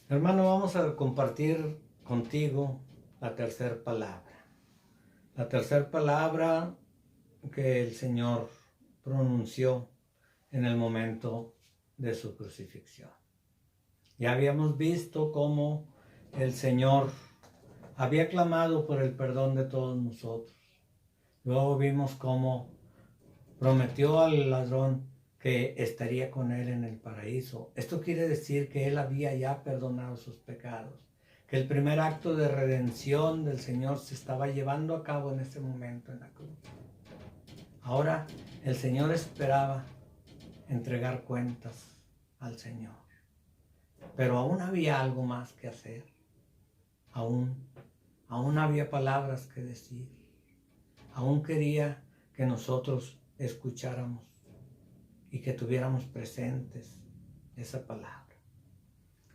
Hermano, vamos a compartir contigo la tercera palabra. La tercera palabra que el Señor pronunció en el momento de su crucifixión. Ya habíamos visto cómo el Señor había clamado por el perdón de todos nosotros. Luego vimos cómo prometió al ladrón que estaría con él en el paraíso. Esto quiere decir que él había ya perdonado sus pecados, que el primer acto de redención del Señor se estaba llevando a cabo en ese momento en la cruz. Ahora el Señor esperaba entregar cuentas al Señor, pero aún había algo más que hacer. Aún había palabras que decir. Aún quería que nosotros escucháramos y que tuviéramos presentes esa palabra.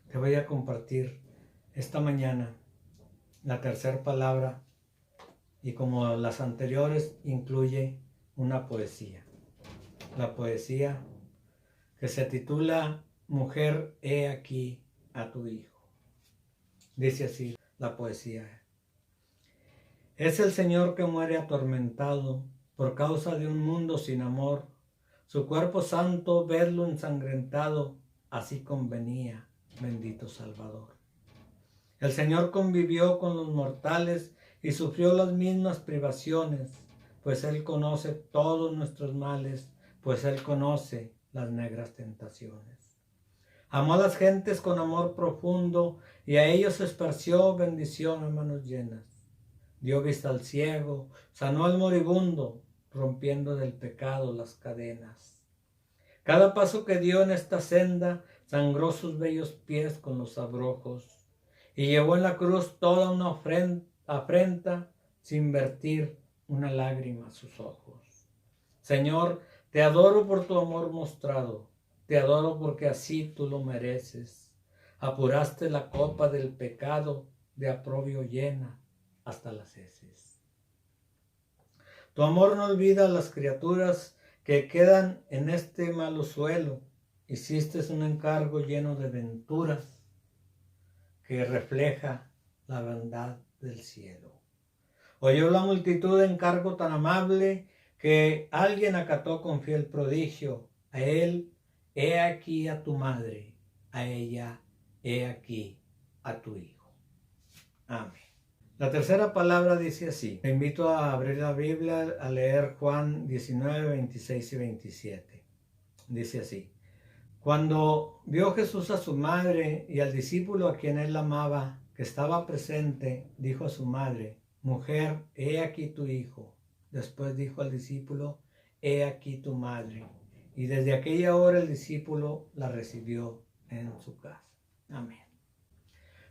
Te voy a compartir esta mañana la tercera palabra y como las anteriores incluye una poesía. La poesía que se titula Mujer, he aquí a tu hijo. Dice así la poesía. Es el Señor que muere atormentado por causa de un mundo sin amor. Su cuerpo santo, verlo ensangrentado, así convenía, bendito Salvador. El Señor convivió con los mortales y sufrió las mismas privaciones, pues Él conoce todos nuestros males, pues Él conoce las negras tentaciones. Amó a las gentes con amor profundo y a ellos esparció bendición a manos llenas. Dio vista al ciego, sanó al moribundo, rompiendo del pecado las cadenas. Cada paso que dio en esta senda sangró sus bellos pies con los abrojos y llevó en la cruz toda una afrenta sin vertir una lágrima a sus ojos. Señor, te adoro por tu amor mostrado, te adoro porque así tú lo mereces. Apuraste la copa del pecado de aprobio llena hasta las heces. Tu amor no olvida a las criaturas que quedan en este malo suelo. Hiciste un encargo lleno de venturas que refleja la bondad del cielo. Oyó la multitud de encargo tan amable que alguien acató con fiel prodigio. A él, he aquí a tu madre, a ella, he aquí a tu hijo. Amén. La tercera palabra dice así. Te invito a abrir la Biblia a leer Juan 19, 26 y 27. Dice así. Cuando vio Jesús a su madre y al discípulo a quien él amaba, que estaba presente, dijo a su madre, mujer, he aquí tu hijo. Después dijo al discípulo, he aquí tu madre. Y desde aquella hora el discípulo la recibió en su casa. Amén.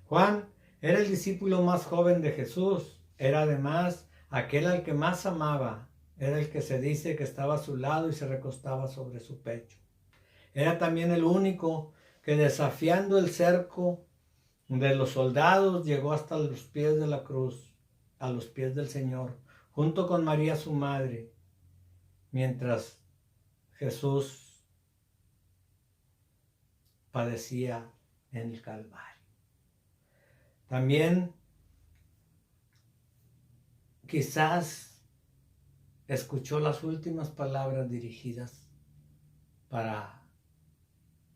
Juan era el discípulo más joven de Jesús. Era además aquel al que más amaba. Era el que se dice que estaba a su lado y se recostaba sobre su pecho. Era también el único que desafiando el cerco de los soldados llegó hasta los pies de la cruz, a los pies del Señor, junto con María su madre, mientras Jesús padecía en el Calvario. También quizás escuchó las últimas palabras dirigidas para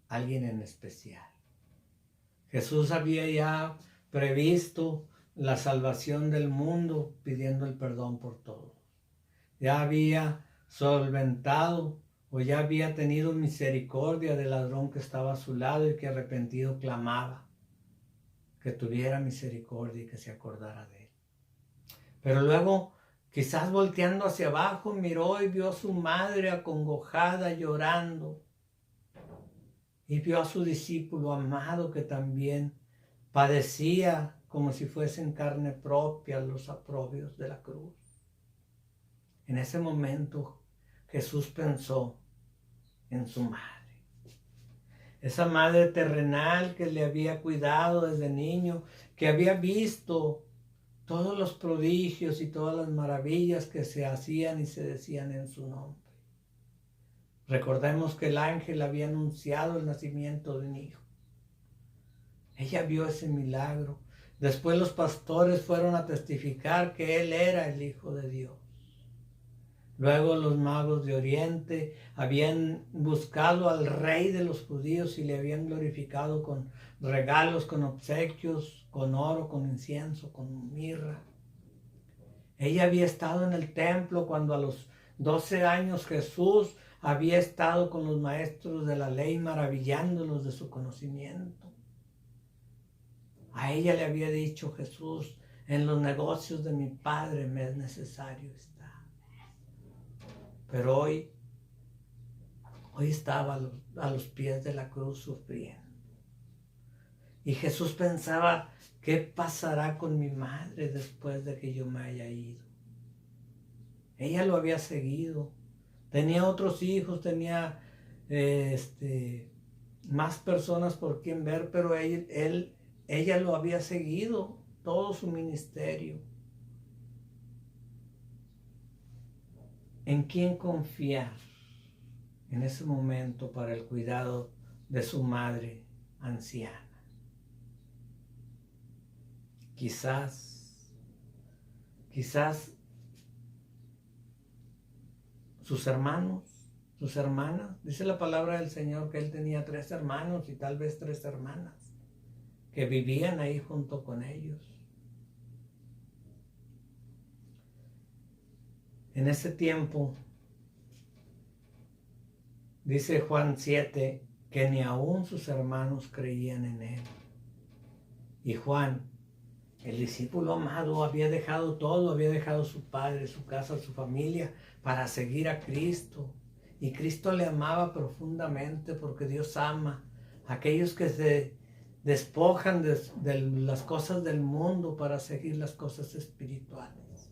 alguien en especial. Jesús había ya previsto la salvación del mundo pidiendo el perdón por todos. Ya había solventado o ya había tenido misericordia del ladrón que estaba a su lado y que arrepentido clamaba que tuviera misericordia y que se acordara de él. Pero luego, quizás volteando hacia abajo, miró y vio a su madre acongojada llorando. Y vio a su discípulo amado que también padecía como si fuesen carne propia los aprobios de la cruz. En ese momento Jesús pensó en su madre. Esa madre terrenal que le había cuidado desde niño, que había visto todos los prodigios y todas las maravillas que se hacían y se decían en su nombre. Recordemos que el ángel había anunciado el nacimiento de un hijo. Ella vio ese milagro. Después los pastores fueron a testificar que él era el Hijo de Dios. Luego los magos de Oriente habían buscado al rey de los judíos y le habían glorificado con regalos, con obsequios, con oro, con incienso, con mirra. Ella había estado en el templo cuando a los 12 años Jesús había estado con los maestros de la ley maravillándolos de su conocimiento. A ella le había dicho Jesús: en los negocios de mi Padre me es necesario estar. Pero hoy estaba a los pies de la cruz sufriendo. Y Jesús pensaba: ¿qué pasará con mi madre después de que yo me haya ido? Ella lo había seguido. Tenía otros hijos, tenía más personas por quien ver, pero ella lo había seguido todo su ministerio. ¿En quién confiar en ese momento para el cuidado de su madre anciana? Quizás sus hermanos, sus hermanas. Dice la palabra del Señor que él tenía 3 hermanos y tal vez 3 hermanas que vivían ahí junto con ellos. En ese tiempo, dice Juan 7, que ni aún sus hermanos creían en él. Y Juan, el discípulo amado, había dejado todo, había dejado su padre, su casa, su familia, para seguir a Cristo. Y Cristo le amaba profundamente, porque Dios ama a aquellos que se despojan de las cosas del mundo para seguir las cosas espirituales.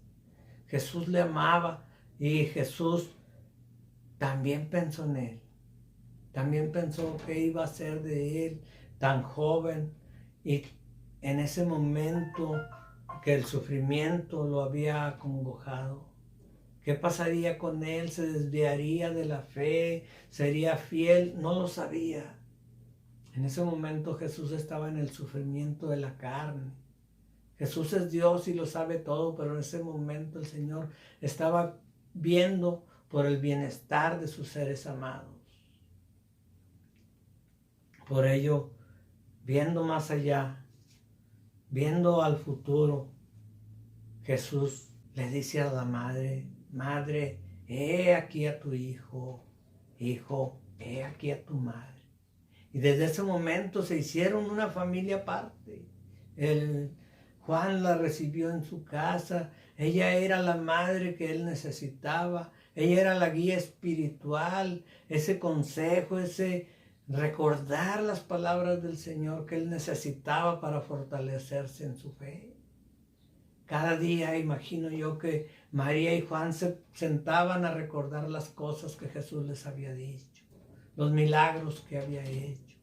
Jesús le amaba y Jesús también pensó en él. También pensó qué iba a ser de él tan joven, y en ese momento que el sufrimiento lo había acongojado. ¿Qué pasaría con él? ¿Se desviaría de la fe? ¿Sería fiel? No lo sabía. En ese momento Jesús estaba en el sufrimiento de la carne. Jesús es Dios y lo sabe todo, pero en ese momento el Señor estaba viendo por el bienestar de sus seres amados. Por ello, viendo más allá, viendo al futuro, Jesús le dice a la madre: madre, he aquí a tu hijo, hijo, he aquí a tu madre. Y desde ese momento se hicieron una familia aparte. Juan la recibió en su casa. Ella era la madre que él necesitaba. Ella era la guía espiritual, ese consejo, ese recordar las palabras del Señor que él necesitaba para fortalecerse en su fe. Cada día imagino yo que María y Juan se sentaban a recordar las cosas que Jesús les había dicho, los milagros que había hecho,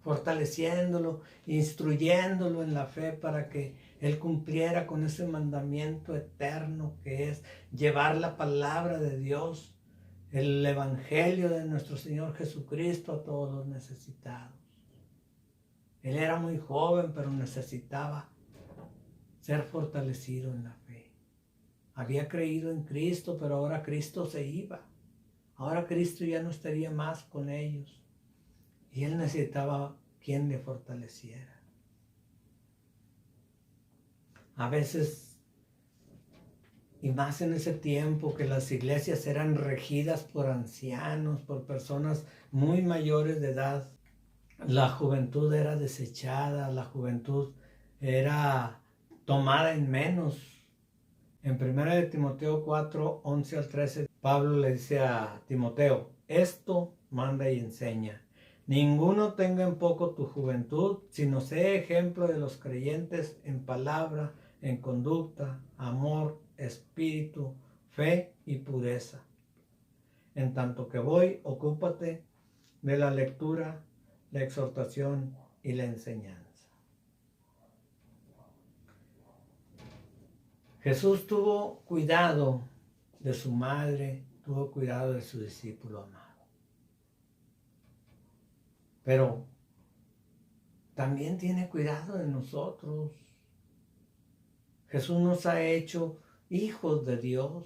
fortaleciéndolo, instruyéndolo en la fe para que él cumpliera con ese mandamiento eterno que es llevar la palabra de Dios, el evangelio de nuestro Señor Jesucristo a todos los necesitados. Él era muy joven, pero necesitaba ser fortalecido en la fe. Había creído en Cristo, pero ahora Cristo se iba. Ahora Cristo ya no estaría más con ellos. Y él necesitaba quien le fortaleciera. A veces, y más en ese tiempo que las iglesias eran regidas por ancianos, por personas muy mayores de edad, la juventud era desechada, la juventud era tomada en menos. En 1 de Timoteo 4, 11 al 13, Pablo le dice a Timoteo: esto manda y enseña. Ninguno tenga en poco tu juventud, sino sé ejemplo de los creyentes en palabra, en conducta, amor, espíritu, fe y pureza. En tanto que voy, ocúpate de la lectura, la exhortación y la enseñanza. Jesús tuvo cuidado de su madre, tuvo cuidado de su discípulo amado. Pero también tiene cuidado de nosotros. Jesús nos ha hecho hijos de Dios.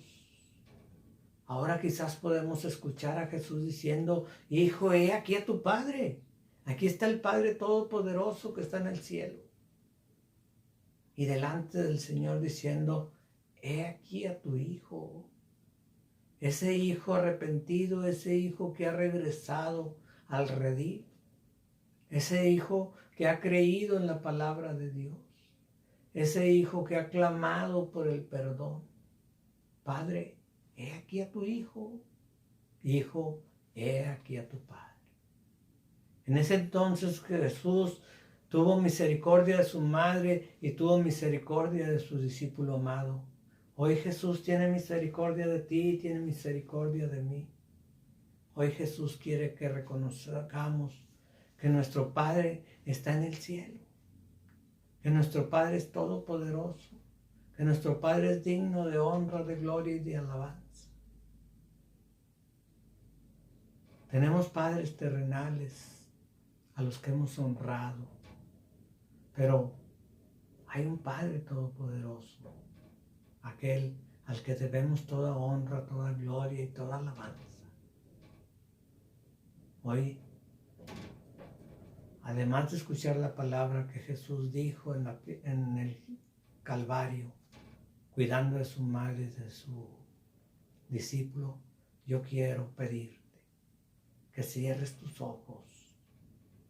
Ahora quizás podemos escuchar a Jesús diciendo, hijo, he aquí a tu Padre. Aquí está el Padre Todopoderoso que está en el cielo. Y delante del Señor diciendo, he aquí a tu Hijo. Ese Hijo arrepentido, ese Hijo que ha regresado al redil. Ese Hijo que ha creído en la palabra de Dios. Ese Hijo que ha clamado por el perdón. Padre, he aquí a tu Hijo. Hijo, he aquí a tu Padre. En ese entonces Jesús tuvo misericordia de su madre y tuvo misericordia de su discípulo amado. Hoy Jesús tiene misericordia de ti y tiene misericordia de mí. Hoy Jesús quiere que reconozcamos que nuestro Padre está en el cielo, que nuestro Padre es todopoderoso, que nuestro Padre es digno de honra, de gloria y de alabanza. Tenemos padres terrenales a los que hemos honrado, pero hay un Padre todopoderoso, aquel al que debemos toda honra, toda gloria y toda alabanza. Hoy, además de escuchar la palabra que Jesús dijo en el Calvario, cuidando de su madre y de su discípulo, yo quiero pedirte que cierres tus ojos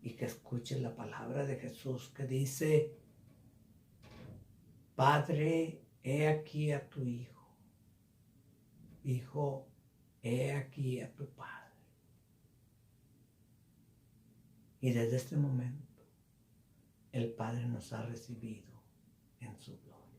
y que escuches la palabra de Jesús que dice, Padre, he aquí a tu Hijo. Hijo, he aquí a tu Padre. Y desde este momento, el Padre nos ha recibido en su gloria.